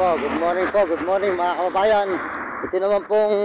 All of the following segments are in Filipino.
good morning mga kababayan. Ito naman pong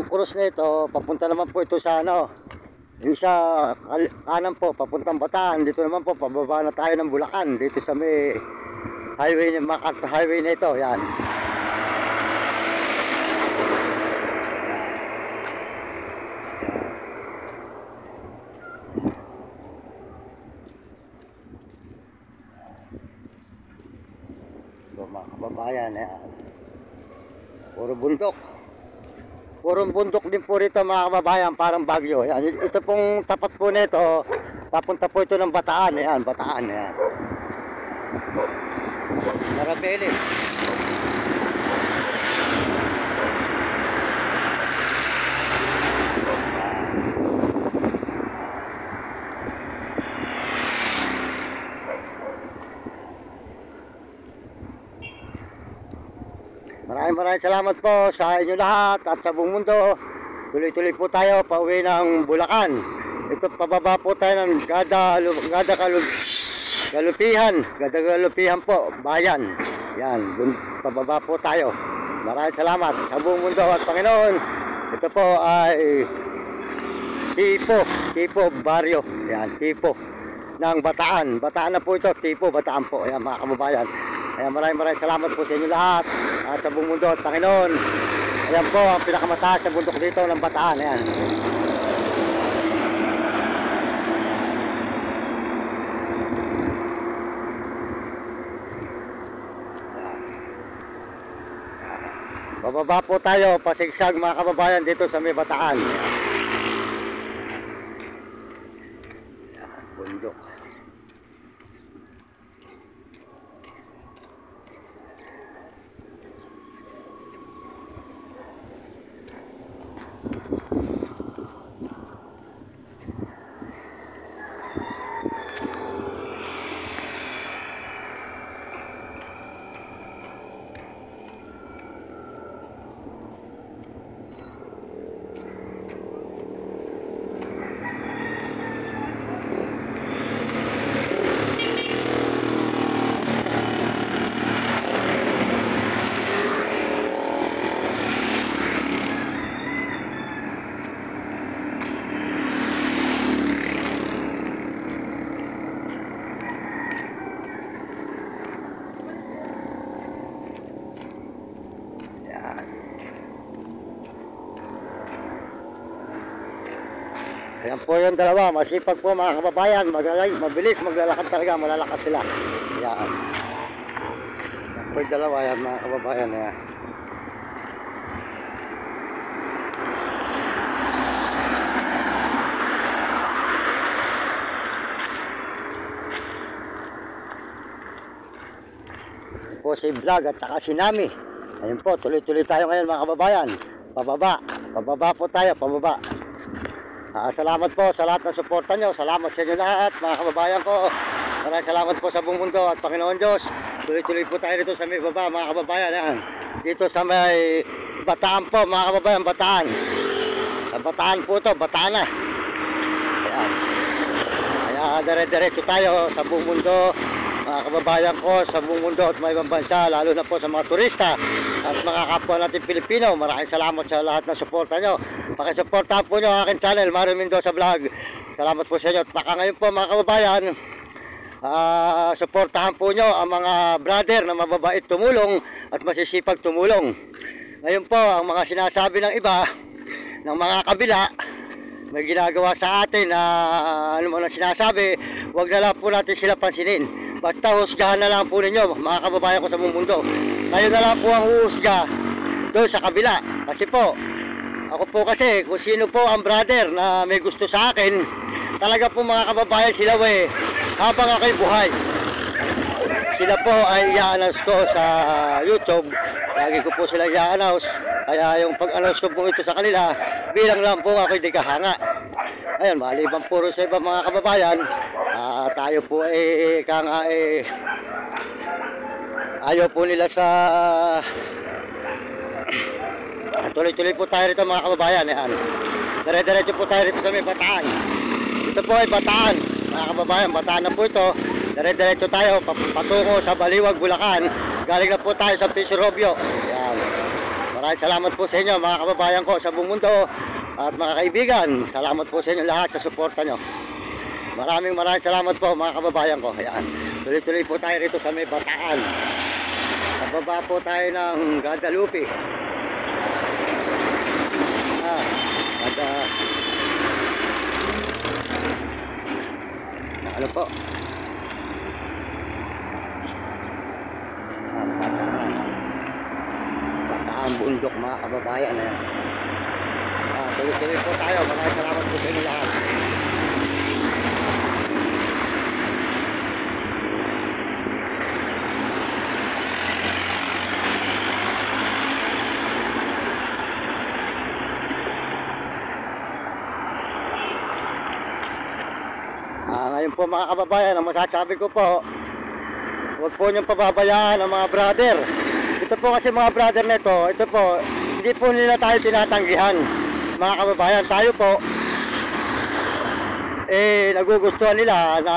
cruise nito, papunta naman po ito sa yung isa kanan po, papuntang Bataan. Dito naman po, pababa na tayo ng Bulacan, dito sa may highway, MacArthur Highway na ito, yan. Mga kababayan, puro bundok din po rito mga kababayan, parang Bagyo. Yan, ito pong tapat po nito, papunta po ito ng Bataan. Yan, Bataan, yan. Narabelis. Maraming salamat po sa inyo lahat at sa buong mundo. Tuloy-tuloy po tayo pauwi ng Bulacan. Ito, pababa po tayo ng Gada Galupihan po, bayan. Yan, pababa po tayo. Maraming salamat sa buong mundo at Panginoon. Ito po ay Tipo Barrio. Yan, Tipo ng Bataan. Bataan na po ito, Tipo, Bataan po. Ayan mga kababayan. Ayan, maraming salamat po sa inyo lahat at sa buong mundo at Panginoon. Ayan po ang pinakamataas na bundok dito ng Bataan. Ayan. Bababa po tayo, pasigsag mga kababayan dito sa may Bataan. Ayan, bundok. Ayan po yung dalawa, masipag po mga kababayan, mabilis maglalakad talaga, malalakas sila. Ayan. Ayan po yung dalawa, yan mga kababayan. Ayan. Ayan po si Vlog at saka si Nami. Ayan po, tuloy-tuloy tayo ngayon mga kababayan. Pababa po tayo, pababa. Salamat po sa lahat ng suporta nyo. Salamat sa inyo lahat mga kababayan ko. Maraming salamat po sa buong mundo at Panginoon Diyos. Tuloy-tuloy po tayo dito sa may baba mga kababayan. Yan. Dito sa may Bataan po mga kababayan, Bataan. Sa Bataan po ito, Bataan na. Ayan. Kaya dire-diretso tayo sa buong mundo mga kababayan ko, sa buong mundo at may ibang bansa, lalo na po sa mga turista at mga kapwa natin Pilipino. Maraming salamat sa lahat ng suporta nyo. Pakisuportahan po nyo ang aking channel, Mario Mendoza Vlog. Salamat po sa inyo. At baka ngayon po mga kababayan, suportahan po nyo ang mga brother na mababait tumulong at masisipag tumulong. Ngayon po, ang mga sinasabi ng iba, ng mga kabila, may ginagawa sa atin na ano mo na sinasabi, huwag na lang po natin sila pansinin. Basta husgahan na lang po ninyo mga kababayan ko sa buong mundo. Kayo na lang po ang huhusga doon sa kabila. Kasi po, ako po kasi, kung sino po ang brother na may gusto sa akin, talaga po mga kababayan sila habang ako'y buhay. Sila po ay i-announce ko sa YouTube. Lagi ko po sila i-announce. Kaya yung pag-announce ko po ito sa kanila, bilang lang po ako'y di kahanga. Ayun, maliban puro sa iba mga kababayan, tayo po ayaw po nila sa tuloy-tuloy po tayo rito mga kababayan. Ayan. Dire-diretso po tayo rito sa may Bataan. Ito po ay Bataan mga kababayan, Bataan na po ito. Dire-diretso tayo patungo sa Baliwag, Bulacan. Galing na po tayo sa Pisorobio. Yan. Maraming salamat po sa inyo mga kababayan ko sa buong mundo at mga kaibigan. Salamat po sa inyo lahat sa suporta nyo. Maraming salamat po mga kababayan ko. Yan. Tuloy-tuloy po tayo rito sa may Bataan. Pababa po tayo ng Guadalupe. Ano po? Bataan bundok mga kababayan. Tuloy-tuloy po tayo. Maraming salamat po sa inyo lahat. Ngayon po mga kababayan, ang masasabi ko po, huwag po niyong pababayaan ang mga brother. Ito po kasi mga brother nito, ito po, hindi po nila tayo tinatanggihan. Mga kababayan, tayo po, nagugustuhan nila na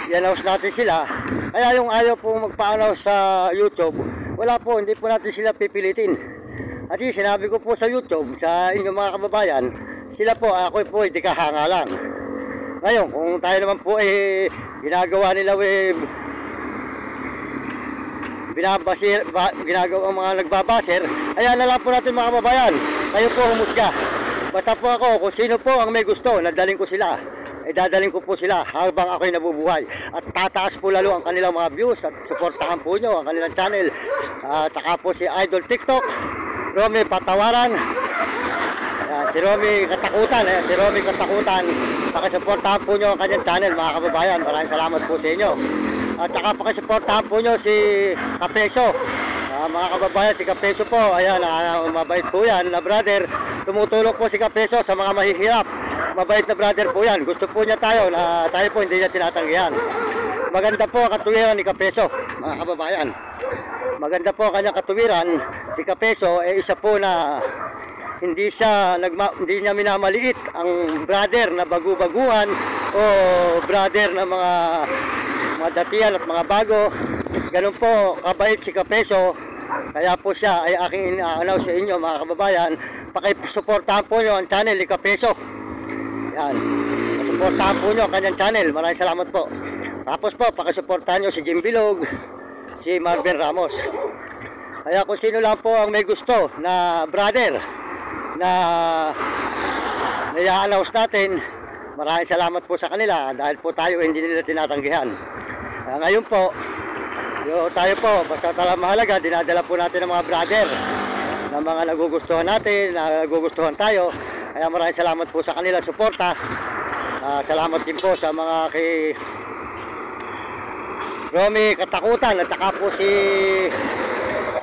i-announce natin sila. Kaya yung ayaw po magpa-announce sa YouTube, wala po, hindi po natin sila pipilitin. Kasi sinabi ko po sa YouTube, sa inyong mga kababayan, sila po, ako po, hindi kahanga lang. Ngayon, kung tayo naman po ginagawa nila ginagawa mga nagbabasir, ayan na lang po natin mga kababayan. Kayo po humusga. Basta po ako, kung sino po ang may gusto, nadaling ko sila. Dadaling ko po sila habang ako'y nabubuhay. At tataas po lalo ang kanilang mga views at suportahan po nyo ang kanilang channel. Tsaka po si Idol TikTok, Romy Patawaran. Si Romy Katakutan, si Romy Katakutan, pakisuportahan po nyo ang kanyang channel mga kababayan. Maraming salamat po sa inyo. At saka pakisuportahan po nyo si Kapeso. Mga kababayan, si Kapeso po, ayan, mabait po yan na brother. Tumutulong po si Kapeso sa mga mahihirap. Mabait na brother po yan. Gusto po niya tayo na tayo po hindi niya tinatanggihan. Maganda po ang katuwiran ni Kapeso mga kababayan. Maganda po ang kanyang katuwiran. Si Kapeso isa po na hindi niya minamaliit ang brother na bagu-baguhan o brother na mga datihan at mga bago. Ganun po kabait si Kapeso. Kaya po siya ay aking ina-announce sa inyo mga kababayan. Pakisuportahan po nyo ang channel ni Kapeso. Yan. Pasuportahan po nyo ang kanyang channel. Maraming salamat po. Tapos po pakisuportahan nyo si Jim Bilog, si Marvin Ramos. Kaya kung sino lang po ang may gusto na brother na i-announce natin, maraming salamat po sa kanila dahil po tayo hindi nila tinatanggihan. Ngayon po, tayo po, basta talagang mahalaga, dinadala po natin ng mga brother na mga nagugustuhan natin, nagugustuhan tayo. Kaya maraming salamat po sa kanila suporta. Salamat din po sa mga kay Romy Katakutan at saka po si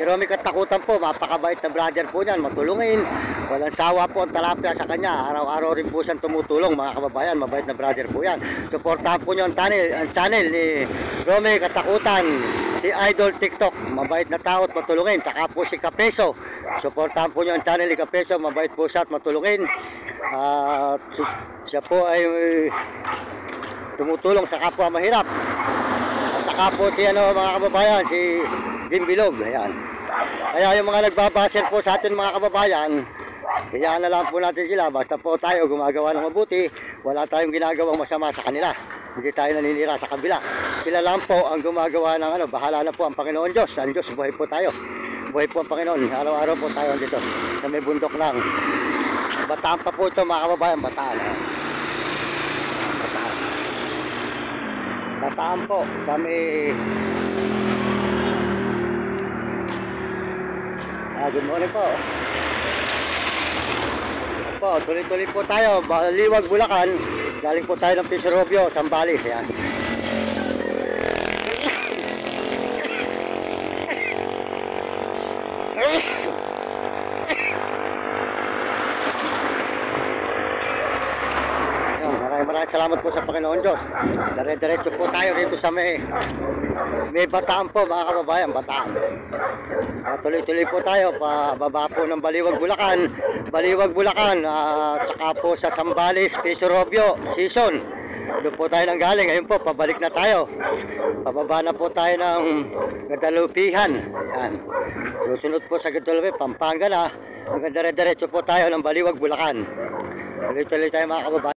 Romy Katakutan po, mapakabait na brother po niyan, matulungin. Walang sawa po ang talapia sa kanya. Araw-araw rin po siyang tumutulong mga kababayan. Mabait na brother po yan. Suportahan po niyo ang channel ni Romy Katakutan, si Idol TikTok. Mabait na tao at matulungin. Tsaka po si Kapeso. Suportahan po niyo ang channel ni Kapeso. Mabait po siya at matulungin. Siya po ay tumutulong sa kapwa mahirap. At saka po si mga kababayan, si Jim Bilog. Ayan. Kaya yung mga nagbabasir po sa atin mga kababayan, kaya na lang po natin sila. Basta po tayo gumagawa ng mabuti, wala tayong ginagawang masama sa kanila. Hindi tayo naninira sa kabila. Sila lang po ang gumagawa ng bahala na po ang Panginoon Diyos. Ang Diyos, buhay po tayo. Buhay po ang Panginoon. Araw-araw po tayo dito sa may bundok lang. Bataan pa po ito mga kababayan. Bataan. Bataan. Bataan po sa may good morning po. Tuloy-tuloy po tayo. Baliwag, Bulacan. Galing po tayo ng Pisorobio, Zambales. Ayan. Maraming salamat po sa Panginoon Diyos. Dire-diretso po tayo rito sa may Bataan po mga kababayan, Bataan. Tuloy-tuloy po tayo pababa po ng Baliwag, Bulacan. Tsaka po sa Zambales, Pisorobio season. Doon po tayo nang galing. Ngayon po, pabalik na tayo. Pababa na po tayo ng Guadalupihan. Yan. Susunod po sa Guadalupe, Pampanga na. Hanggang dire-diretso po tayo ng Baliwag, Bulacan. Tuloy-tuloy tayo mga kababayan.